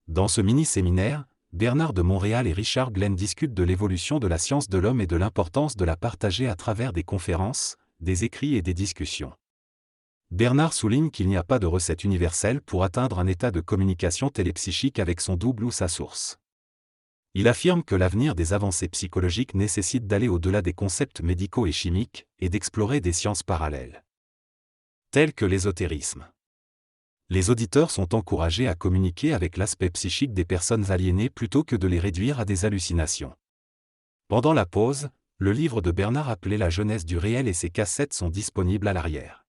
Dans ce mini-séminaire, Bernard de Montréal et Richard Glenn discutent de l'évolution de la science de l'homme et de l'importance de la partager à travers des conférences, des écrits et des discussions. Bernard souligne qu'il n'y a pas de recette universelle pour atteindre un état de communication télépsychique avec son double ou sa source. Il affirme que l'avenir des avancées psychologiques nécessite d'aller au-delà des concepts médicaux et chimiques, et d'explorer des sciences parallèles, telles que l'ésotérisme. Les auditeurs sont encouragés à communiquer avec l'aspect psychique des personnes aliénées plutôt que de les réduire à des hallucinations. Pendant la pause, le livre de Bernard appelé La Genèse du réel et ses cassettes sont disponibles à l'arrière.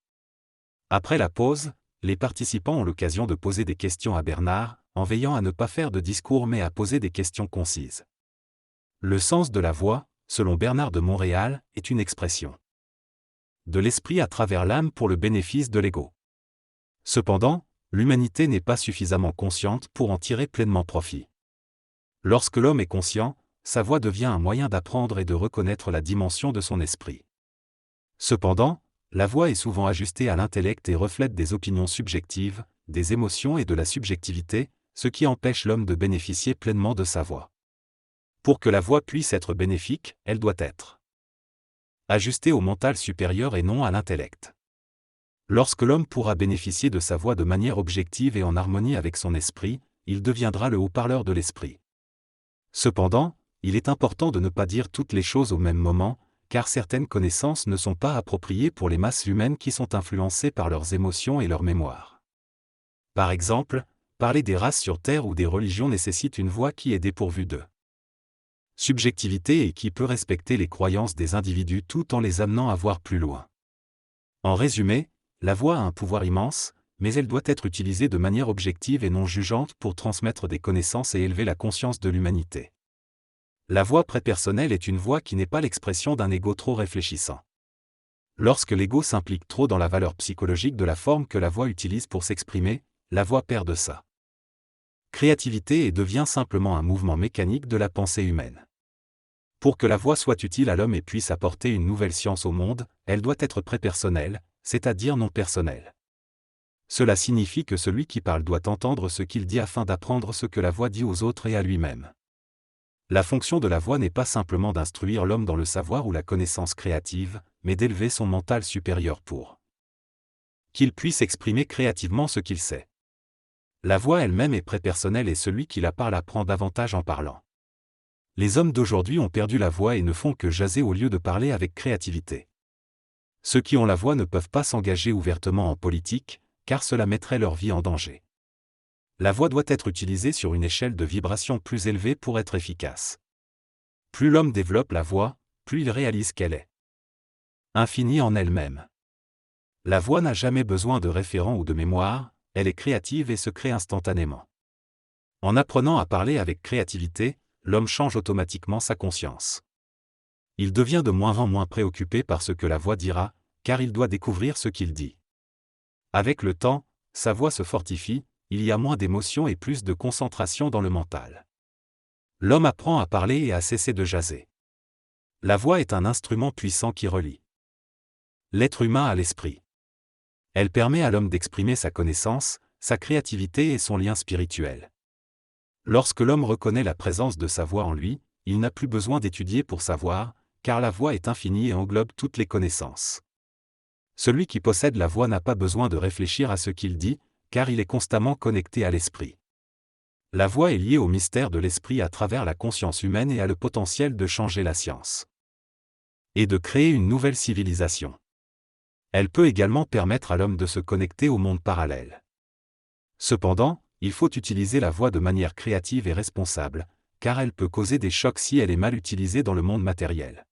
Après la pause, les participants ont l'occasion de poser des questions à Bernard, en veillant à ne pas faire de discours mais à poser des questions concises. Le sens de la voix, selon Bernard de Montréal, est une expression de l'esprit à travers l'âme pour le bénéfice de l'ego. Cependant, l'humanité n'est pas suffisamment consciente pour en tirer pleinement profit. Lorsque l'homme est conscient, sa voix devient un moyen d'apprendre et de reconnaître la dimension de son esprit. Cependant, la voix est souvent ajustée à l'intellect et reflète des opinions subjectives, des émotions et de la subjectivité, ce qui empêche l'homme de bénéficier pleinement de sa voix. Pour que la voix puisse être bénéfique, elle doit être ajustée au mental supérieur et non à l'intellect. Lorsque l'homme pourra bénéficier de sa voix de manière objective et en harmonie avec son esprit, il deviendra le haut-parleur de l'esprit. Cependant, il est important de ne pas dire toutes les choses au même moment, car certaines connaissances ne sont pas appropriées pour les masses humaines qui sont influencées par leurs émotions et leur mémoire. Par exemple, parler des races sur Terre ou des religions nécessite une voix qui est dépourvue de subjectivité et qui peut respecter les croyances des individus tout en les amenant à voir plus loin. En résumé, la voix a un pouvoir immense, mais elle doit être utilisée de manière objective et non jugeante pour transmettre des connaissances et élever la conscience de l'humanité. La voix prépersonnelle est une voix qui n'est pas l'expression d'un ego trop réfléchissant. Lorsque l'ego s'implique trop dans la valeur psychologique de la forme que la voix utilise pour s'exprimer, la voix perd de sa créativité et devient simplement un mouvement mécanique de la pensée humaine. Pour que la voix soit utile à l'homme et puisse apporter une nouvelle science au monde, elle doit être prépersonnelle, c'est-à-dire non personnelle. Cela signifie que celui qui parle doit entendre ce qu'il dit afin d'apprendre ce que la voix dit aux autres et à lui-même. La fonction de la voix n'est pas simplement d'instruire l'homme dans le savoir ou la connaissance créative, mais d'élever son mental supérieur pour qu'il puisse exprimer créativement ce qu'il sait. La voix elle-même est prépersonnelle et celui qui la parle apprend davantage en parlant. Les hommes d'aujourd'hui ont perdu la voix et ne font que jaser au lieu de parler avec créativité. Ceux qui ont la voix ne peuvent pas s'engager ouvertement en politique, car cela mettrait leur vie en danger. La voix doit être utilisée sur une échelle de vibration plus élevée pour être efficace. Plus l'homme développe la voix, plus il réalise qu'elle est infinie en elle-même. La voix n'a jamais besoin de référent ou de mémoire, elle est créative et se crée instantanément. En apprenant à parler avec créativité, l'homme change automatiquement sa conscience. Il devient de moins en moins préoccupé par ce que la voix dira, car il doit découvrir ce qu'il dit. Avec le temps, sa voix se fortifie, il y a moins d'émotions et plus de concentration dans le mental. L'homme apprend à parler et à cesser de jaser. La voix est un instrument puissant qui relie l'être humain à l'esprit. Elle permet à l'homme d'exprimer sa connaissance, sa créativité et son lien spirituel. Lorsque l'homme reconnaît la présence de sa voix en lui, il n'a plus besoin d'étudier pour savoir, car la voix est infinie et englobe toutes les connaissances. Celui qui possède la voix n'a pas besoin de réfléchir à ce qu'il dit, car il est constamment connecté à l'esprit. La voix est liée au mystère de l'esprit à travers la conscience humaine et a le potentiel de changer la science et de créer une nouvelle civilisation. Elle peut également permettre à l'homme de se connecter au monde parallèle. Cependant, il faut utiliser la voix de manière créative et responsable, car elle peut causer des chocs si elle est mal utilisée dans le monde matériel.